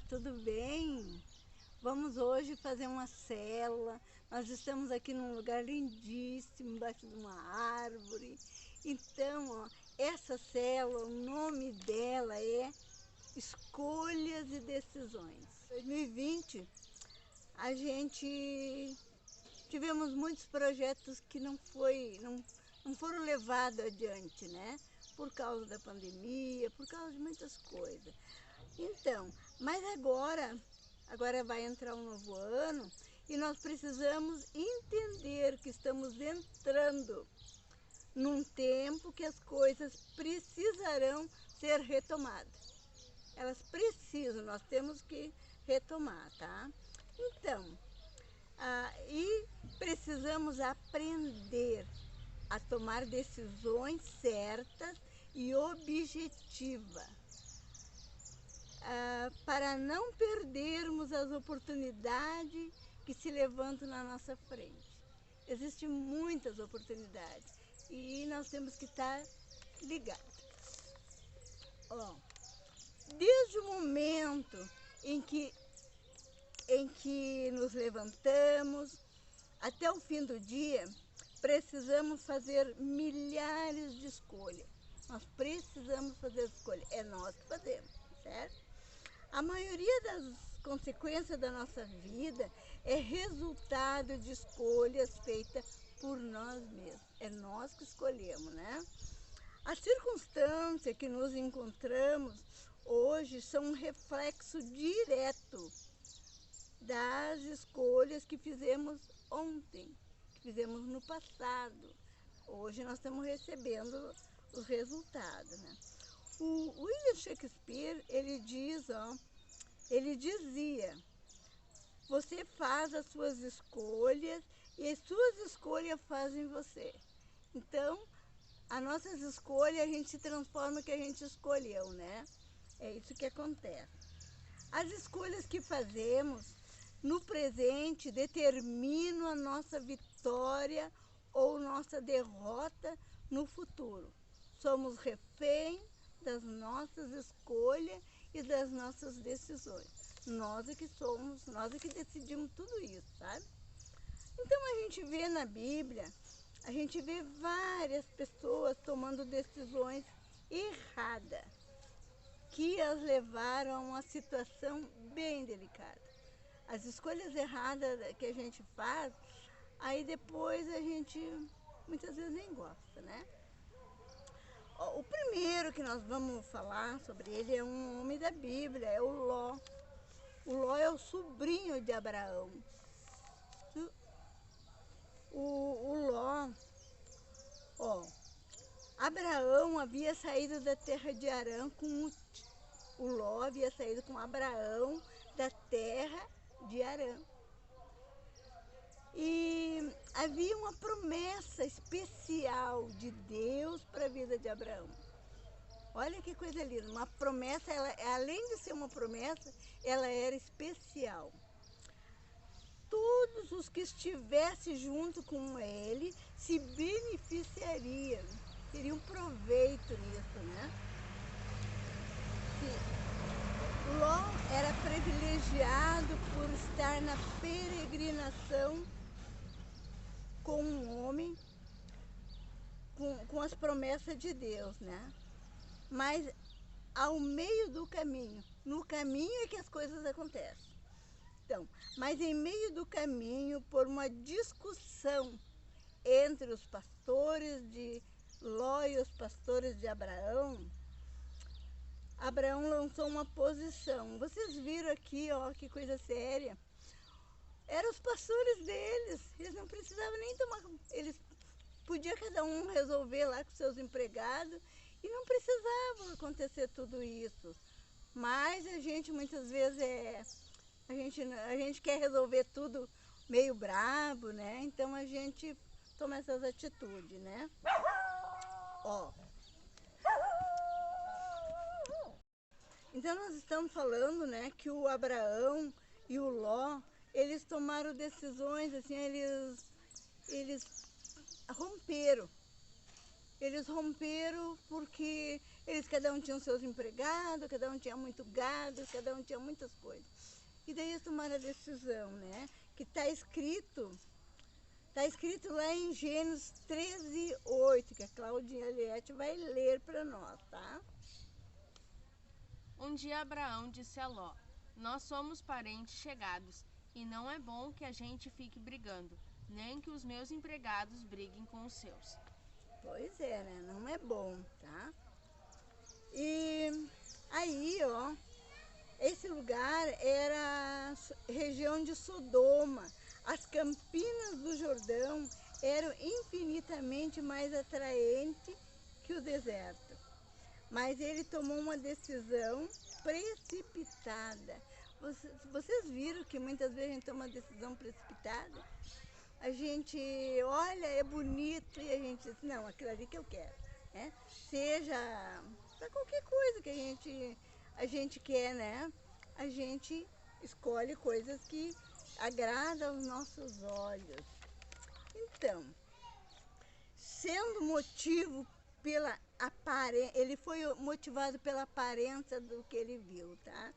tudo bem? Vamos hoje fazer uma célula. Nós estamos aqui num lugar lindíssimo, embaixo de uma árvore. Então, ó, essa célula, o nome dela é Escolhas e Decisões. Em 2020, a gente tivemos muitos projetos que não foram levados adiante, né? Por causa da pandemia, por causa de muitas coisas. Então, mas agora vai entrar um novo ano e nós precisamos entender que estamos entrando num tempo que as coisas precisarão ser retomadas. Elas precisam, nós temos que retomar, tá? Então, e precisamos aprender a tomar decisões certas e objetivas. Para não perdermos as oportunidades que se levantam na nossa frente. Existem muitas oportunidades e nós temos que estar ligados. Desde o momento em que nos levantamos até o fim do dia, precisamos fazer milhares de escolhas. Nós precisamos fazer escolhas, é nós que fazemos, certo? A maioria das consequências da nossa vida é resultado de escolhas feitas por nós mesmos. É nós que escolhemos, né? As circunstâncias que nos encontramos hoje são um reflexo direto das escolhas que fizemos ontem, que fizemos no passado. Hoje nós estamos recebendo os resultados, né? O William Shakespeare, ele dizia, você faz as suas escolhas e as suas escolhas fazem você. Então, as nossas escolhas, a gente se transforma no que a gente escolheu, né? É isso que acontece. As escolhas que fazemos no presente determinam a nossa vitória ou nossa derrota no futuro. Somos refém das nossas escolhas e das nossas decisões. Nós é que decidimos tudo isso, sabe? Então a gente vê na Bíblia, a gente vê várias pessoas tomando decisões erradas, que as levaram a uma situação bem delicada. As escolhas erradas que a gente faz, aí depois a gente muitas vezes nem gosta, né? O primeiro que nós vamos falar sobre ele é um homem da Bíblia, é o Ló. O Ló é o sobrinho de Abraão. O Ló, Abraão havia saído da terra de Harã o Ló havia saído com Abraão da terra de Harã. E havia uma promessa especial de Deus para a vida de Abraão. Olha que coisa linda, uma promessa, além de ser uma promessa, ela era especial. Todos os que estivessem junto com ele se beneficiariam, teriam proveito nisso, né? Ló era privilegiado por estar na peregrinação com um homem, com as promessas de Deus, né? Mas ao meio do caminho, no caminho é que as coisas acontecem. Então, mas em meio do caminho, por uma discussão entre os pastores de Ló e os pastores de Abraão, Abraão lançou uma posição. Vocês viram aqui, ó, que coisa séria. Eram os pastores deles, eles não precisavam nem tomar, eles podiam cada um resolver lá com seus empregados e não precisava acontecer tudo isso. Mas a gente muitas vezes a gente quer resolver tudo meio brabo, né? Então a gente toma essas atitudes, né? Então nós estamos falando, né, que o Abraão e o Ló, eles tomaram decisões, assim, eles romperam. Eles romperam porque Eles cada um tinha os seus empregados, cada um tinha muito gado, cada um tinha muitas coisas. E daí eles tomaram a decisão, né? Que está escrito lá em Gênesis 13:8, que a Claudinha Aliette vai ler para nós, tá? Um dia Abraão disse a Ló: Nós somos parentes chegados, e não é bom que a gente fique brigando, nem que os meus empregados briguem com os seus. Pois é, né? Não é bom, tá? E aí, ó, esse lugar era a região de Sodoma. As campinas do Jordão eram infinitamente mais atraentes que o deserto. Mas ele tomou uma decisão precipitada. Vocês viram que muitas vezes a gente toma uma decisão precipitada? A gente olha, é bonito e a gente diz, não, aquilo ali que eu quero. Né? Seja para qualquer coisa que a gente quer, né? A gente escolhe coisas que agradam aos nossos olhos. Então, sendo motivo pela aparência, ele foi motivado pela aparência do que ele viu, tá?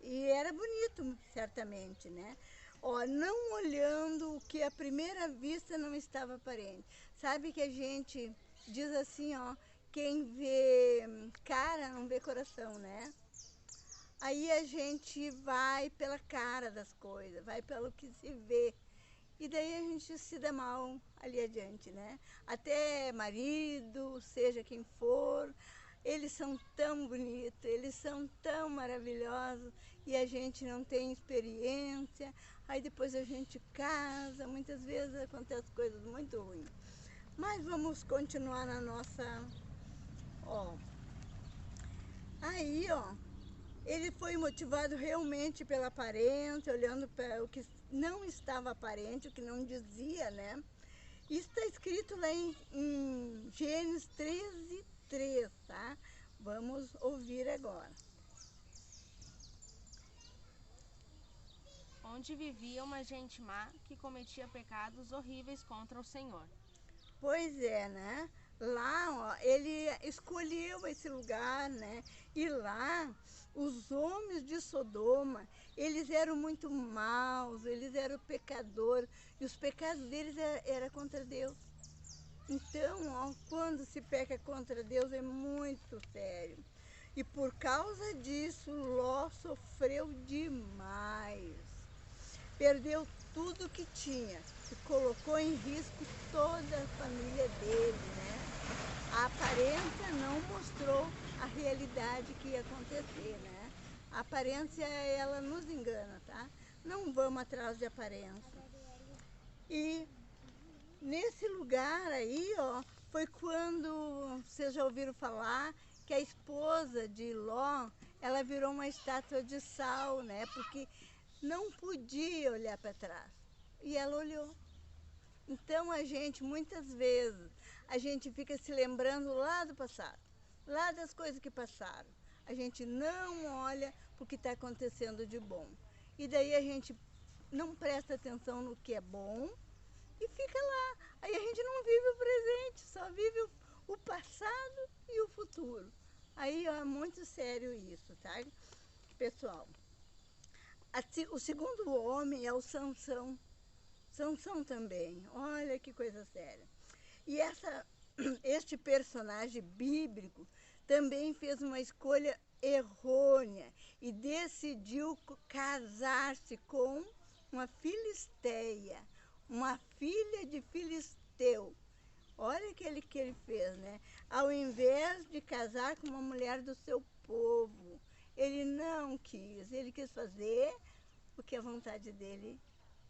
E era bonito, certamente, né? Ó, não olhando o que à primeira vista não estava aparente. Sabe que a gente diz assim, ó, quem vê cara não vê coração, né? Aí a gente vai pela cara das coisas, vai pelo que se vê. E daí a gente se dá mal ali adiante, né? Até marido, seja quem for, eles são tão bonitos, eles são tão maravilhosos e a gente não tem experiência. Aí depois a gente casa, muitas vezes acontecem coisas muito ruins. Mas vamos continuar na nossa... Ó, aí, ó, ele foi motivado realmente pela aparência, olhando para o que não estava aparente, o que não dizia, né? Isso está escrito lá em Gênesis 13:3, tá? Vamos ouvir agora. Onde vivia uma gente má que cometia pecados horríveis contra o Senhor. Pois é, né? Lá, ó, ele escolheu esse lugar, né? E lá, os homens de Sodoma, eles eram muito maus, eles eram pecadores, e os pecados deles era contra Deus. Então, ó, quando se peca contra Deus é muito sério. E por causa disso, Ló sofreu demais. Perdeu tudo que tinha e colocou em risco toda a família dele, né? A aparência não mostrou a realidade que ia acontecer, né? A aparência, ela nos engana, tá? Não vamos atrás de aparência. E nesse lugar aí, ó, foi quando vocês já ouviram falar que a esposa de Ló, ela virou uma estátua de sal, né? Porque não podia olhar para trás. E ela olhou. Então a gente, muitas vezes, a gente fica se lembrando lá do passado, lá das coisas que passaram. A gente não olha para o que está acontecendo de bom. E daí a gente não presta atenção no que é bom e fica lá. Aí a gente não vive o presente, só vive o passado e o futuro. Aí ó, é muito sério isso, tá? Pessoal, o segundo homem é o Sansão. Sansão também, olha que coisa séria. E este personagem bíblico também fez uma escolha errônea e decidiu casar-se com uma filisteia, uma filha de Filisteu. Olha o que ele fez, né? Ao invés de casar com uma mulher do seu povo, ele não quis, ele quis fazer o que a vontade dele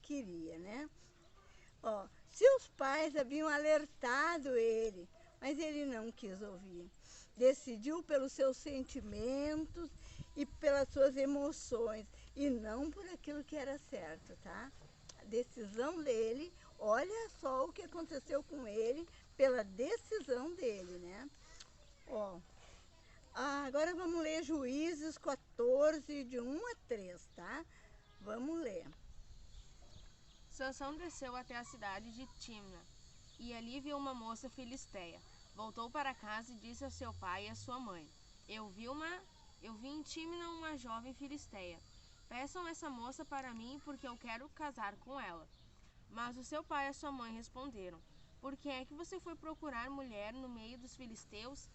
queria, né? Ó, seus pais haviam alertado ele, mas ele não quis ouvir. Decidiu pelos seus sentimentos e pelas suas emoções e não por aquilo que era certo, tá? A decisão dele, olha só o que aconteceu com ele pela decisão dele, né? Ó, agora vamos ler Juízes 14, de 1-3, tá? Vamos ler. Sansão desceu até a cidade de Timna, e ali viu uma moça filisteia. Voltou para casa e disse ao seu pai e à sua mãe: Eu vi em Tímina uma jovem filisteia. Peçam essa moça para mim, porque eu quero casar com ela. Mas o seu pai e a sua mãe responderam: Por que é que você foi procurar mulher no meio dos filisteus?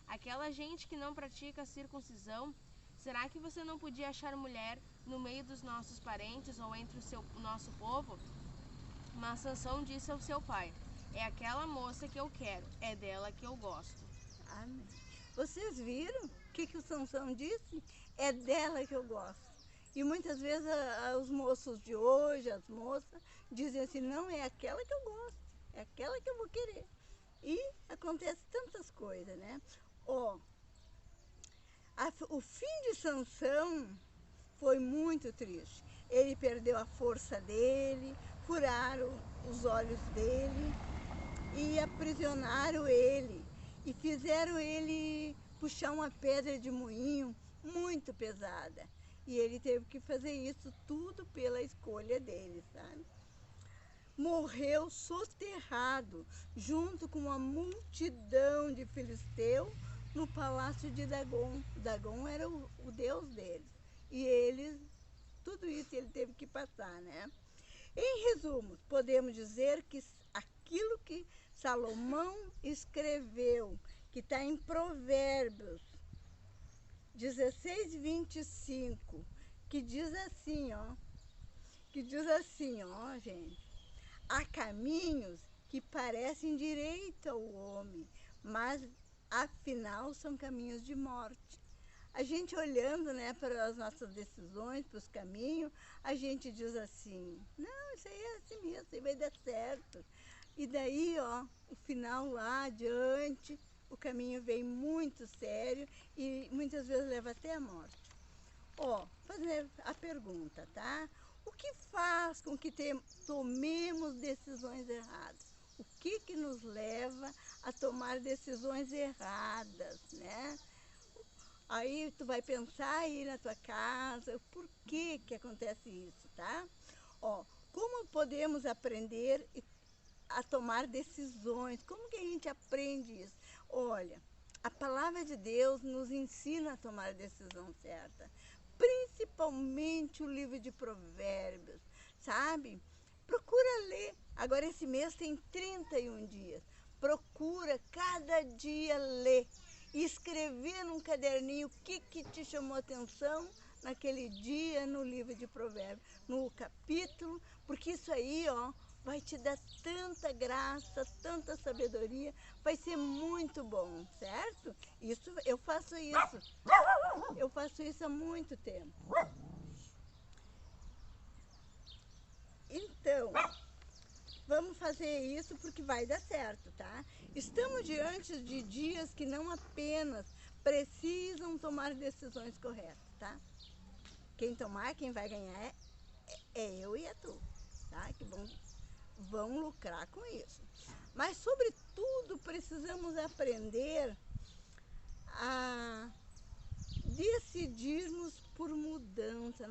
Aquela gente que não pratica a circuncisão? Será que você não podia achar mulher no meio dos nossos parentes ou entre o nosso povo? Mas Sansão disse ao seu pai: É aquela moça que eu quero, é dela que eu gosto. Amém. Vocês viram o que o Sansão disse? É dela que eu gosto. E muitas vezes os moços de hoje, as moças, dizem assim, não, é aquela que eu gosto, é aquela que eu vou querer. E acontece tantas coisas, né? Ó, o fim de Sansão foi muito triste. Ele perdeu a força dele, furaram os olhos dele e aprisionaram ele e fizeram ele puxar uma pedra de moinho muito pesada. E ele teve que fazer isso tudo pela escolha dele, sabe? Morreu soterrado junto com uma multidão de filisteus no palácio de Dagom. Dagom era o deus deles. E eles, tudo isso ele teve que passar, né? Em resumo, podemos dizer que aquilo que Salomão escreveu, que está em Provérbios 16:25, que diz assim, gente, há caminhos que parecem direito ao homem, mas afinal são caminhos de morte. A gente olhando, né, para as nossas decisões, para os caminhos, a gente diz assim, não, isso aí é assim mesmo, isso aí vai dar certo. E daí, o final lá adiante, o caminho vem muito sério e muitas vezes leva até a morte. Fazer a pergunta, tá? O que faz com que tomemos decisões erradas? O que nos leva a tomar decisões erradas, né? Aí tu vai pensar aí na tua casa, por que acontece isso, tá? Como podemos aprender a tomar decisões? Como que a gente aprende isso? Olha, a palavra de Deus nos ensina a tomar a decisão certa. Principalmente o livro de Provérbios, sabe? Procura ler. Agora esse mês tem 31 dias. Procura cada dia ler. E escrever num caderninho o que te chamou a atenção naquele dia no livro de Provérbios, no capítulo, porque isso aí, vai te dar tanta graça, tanta sabedoria, vai ser muito bom, certo? Eu faço isso há muito tempo. Então, vamos fazer isso porque vai dar certo, tá? Estamos diante de dias que não apenas precisam tomar decisões corretas, tá? Quem vai ganhar é eu e é tu, tá? Que vão lucrar com isso. Mas, sobretudo, precisamos aprender a decidirmos por mudança.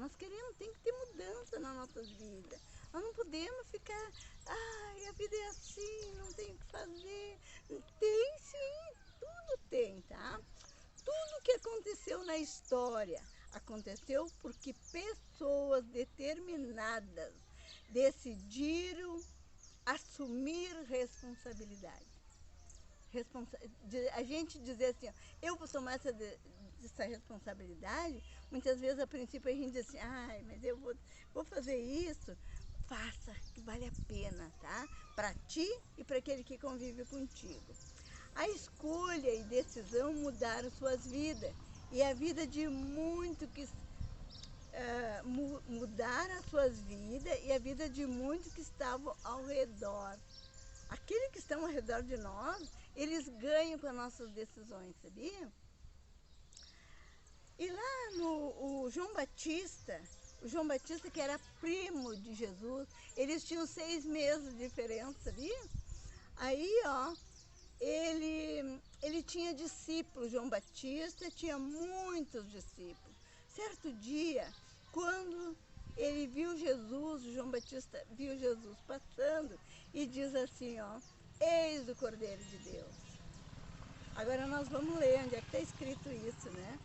Tem que ter mudança nas nossas vidas. Nós não podemos ficar, a vida é assim, não tem o que fazer. Tem sim, tudo tem, tá? Tudo que aconteceu na história aconteceu porque pessoas determinadas decidiram assumir responsabilidade. A gente dizer assim, eu vou tomar essa responsabilidade, muitas vezes a princípio a gente diz assim, mas eu vou fazer isso, faça, que vale a pena, tá? Para ti e para aquele que convive contigo. A escolha e decisão mudaram suas vidas e a vida de muitos que mudaram as suas vidas e a vida de muitos que estavam ao redor. Aqueles que estão ao redor de nós, eles ganham com as nossas decisões, sabia? E lá o João Batista que era primo de Jesus, eles tinham 6 meses de diferença, sabia? Aí, ele tinha discípulos, João Batista tinha muitos discípulos. Certo dia, quando ele viu Jesus, o João Batista viu Jesus passando e diz assim, eis o Cordeiro de Deus. Agora nós vamos ler onde é que está escrito isso, né?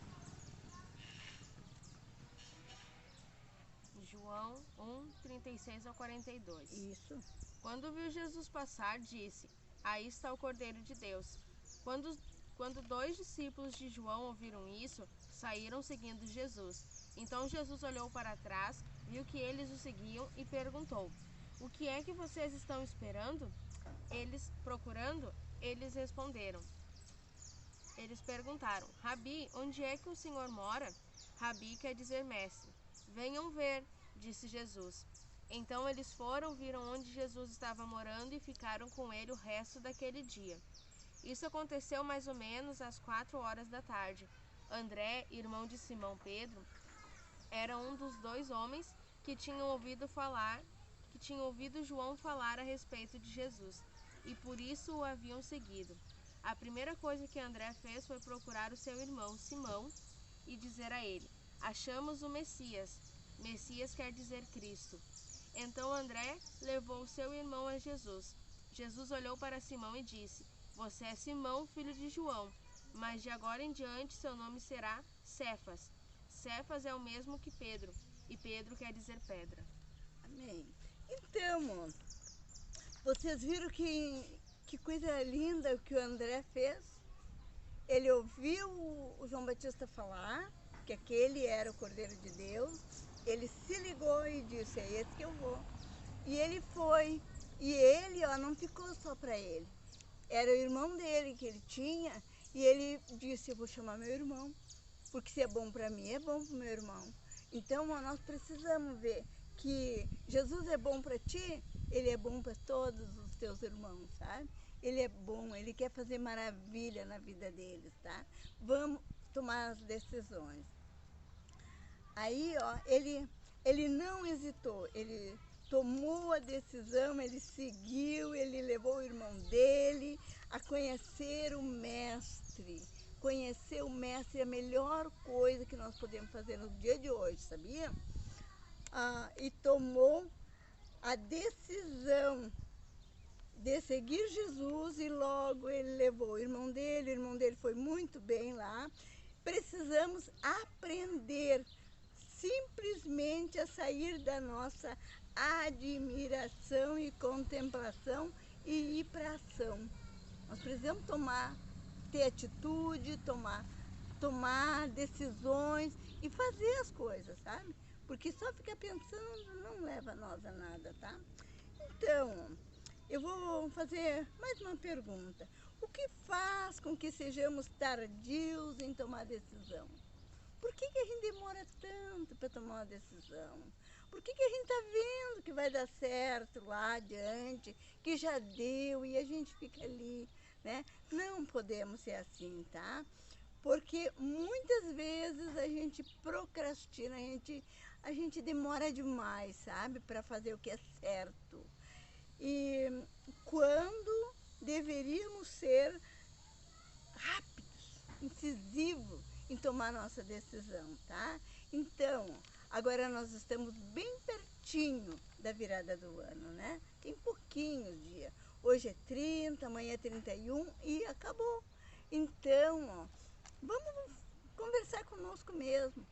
João 1, 36 ao 42. Isso. Quando viu Jesus passar, disse: Aí está o Cordeiro de Deus. Quando 2 discípulos de João ouviram isso, saíram seguindo Jesus. Então Jesus olhou para trás, viu que eles o seguiam e perguntou: O que é que vocês estão esperando? Eles responderam. Eles perguntaram: Rabi, onde é que o Senhor mora? Rabi quer dizer mestre. Venham ver, disse Jesus. Então eles foram, viram onde Jesus estava morando e ficaram com ele o resto daquele dia. Isso aconteceu mais ou menos às 4 horas da tarde. André, irmão de Simão Pedro, era um dos 2 homens que tinham ouvido João falar a respeito de Jesus, e por isso o haviam seguido. A primeira coisa que André fez foi procurar o seu irmão Simão e dizer a ele: Achamos o Messias. Messias quer dizer Cristo. Então André levou seu irmão a Jesus. Jesus olhou para Simão e disse: Você é Simão, filho de João, mas de agora em diante seu nome será Cefas. Cefas é o mesmo que Pedro, e Pedro quer dizer pedra. Amém. Então, vocês viram que coisa linda o que o André fez? Ele ouviu o João Batista falar que aquele era o Cordeiro de Deus. Ele se ligou e disse: É esse que eu vou. E ele foi. E ele, não ficou só para ele. Era o irmão dele que ele tinha. E ele disse: Eu vou chamar meu irmão. Porque se é bom para mim, é bom para o meu irmão. Então, nós precisamos ver que Jesus é bom para ti, ele é bom para todos os teus irmãos, sabe? Ele é bom, ele quer fazer maravilha na vida deles, tá? Vamos tomar as decisões. Aí, ele não hesitou, ele tomou a decisão, ele seguiu, ele levou o irmão dele a conhecer o Mestre. Conhecer o Mestre é a melhor coisa que nós podemos fazer no dia de hoje, sabia? E tomou a decisão de seguir Jesus e logo ele levou o irmão dele foi muito bem lá. Precisamos aprender simplesmente a sair da nossa admiração e contemplação e ir para a ação. Nós precisamos ter atitude, tomar decisões e fazer as coisas, sabe? Porque só ficar pensando não leva nós a nada, tá? Então, eu vou fazer mais uma pergunta. O que faz com que sejamos tardios em tomar decisão? Por que a gente demora tanto para tomar uma decisão? Por que a gente está vendo que vai dar certo lá adiante, que já deu e a gente fica ali, né? Não podemos ser assim, tá? Porque muitas vezes a gente procrastina, a gente demora demais, sabe? Para fazer o que é certo. E quando deveríamos ser rápidos, incisivos em tomar nossa decisão, tá? Então, agora nós estamos bem pertinho da virada do ano, né? Tem pouquinhos dias. Hoje é 30, amanhã é 31 e acabou. Então, vamos conversar conosco mesmo.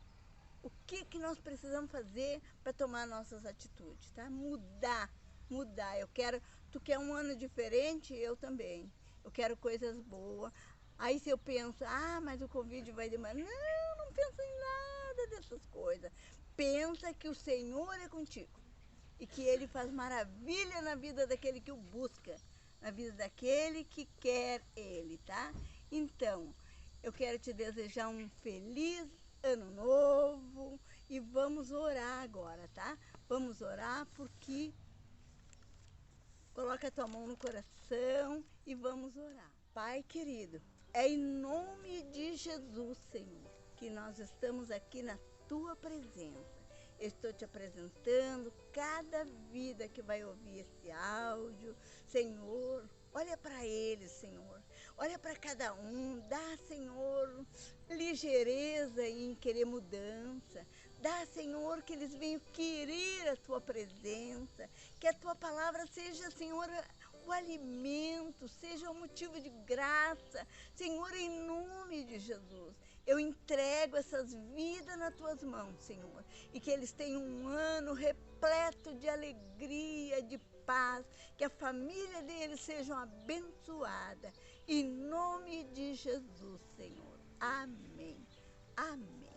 O que nós precisamos fazer para tomar nossas atitudes, tá? Mudar. Tu quer um ano diferente? Eu também. Eu quero coisas boas. Aí se eu penso, mas o Covid vai demorar. Não penso em nada dessas coisas. Pensa que o Senhor é contigo. E que Ele faz maravilha na vida daquele que o busca. Na vida daquele que quer Ele, tá? Então, eu quero te desejar um feliz ano novo. E vamos orar agora, tá? Vamos orar porque... Coloca a tua mão no coração e vamos orar. Pai querido, é em nome de Jesus, Senhor, que nós estamos aqui na tua presença. Eu estou te apresentando cada vida que vai ouvir esse áudio. Senhor, olha para eles, Senhor. Olha para cada um. Dá, Senhor, ligeireza em querer mudança. Dá, Senhor, que eles venham querer a tua presença. Que a tua palavra seja, Senhor, o alimento, seja um motivo de graça. Senhor, em nome de Jesus, eu entrego essas vidas nas tuas mãos, Senhor, e que eles tenham um ano repleto de alegria, de paz, que a família deles seja abençoada, em nome de Jesus, Senhor. Amém. Amém.